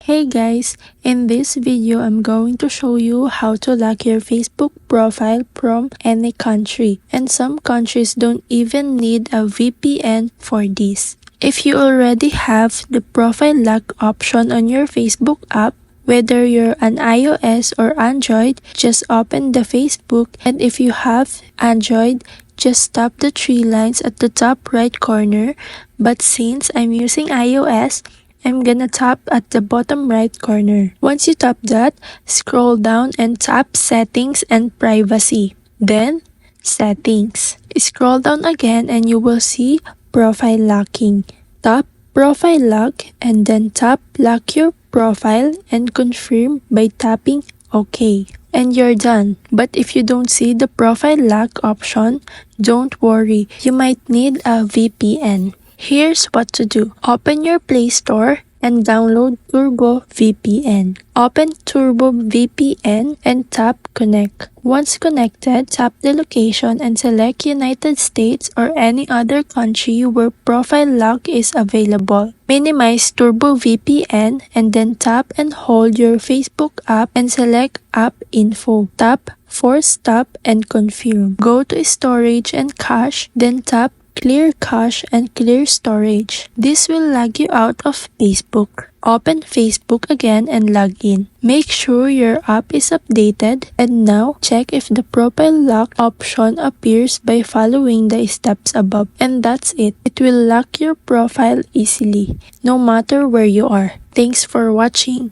Hey guys, in this video I'm going to show you how to lock your Facebook profile from any country, and some countries don't even need a VPN for this. If you already have the profile lock option on your Facebook app, whether you're an iOS or Android, just open the Facebook, and if you have Android, just tap the three lines at the top right corner, but since I'm using iOS, I'm gonna tap at the bottom right corner. Once you tap that, scroll down and tap Settings and Privacy. Then, Settings. Scroll down again and you will see Profile Locking. Tap Profile Lock and then tap Lock Your Profile and confirm by tapping OK. And you're done. But if you don't see the Profile Lock option, don't worry. You might need a VPN. Here's what to do. Open your Play Store and download Turbo VPN. Open Turbo VPN and tap Connect. Once connected, tap the location and select United States or any other country where Profile Lock is available. Minimize Turbo VPN and then tap and hold your Facebook app and select App Info. Tap Force Stop and confirm. Go to Storage and Cache, then tap Clear Cache and Clear Storage. This will log you out of Facebook. Open Facebook again and log in. Make sure your app is updated, and now check if the profile lock option appears by following the steps above. And that's it. It will lock your profile easily, no matter where you are. Thanks for watching.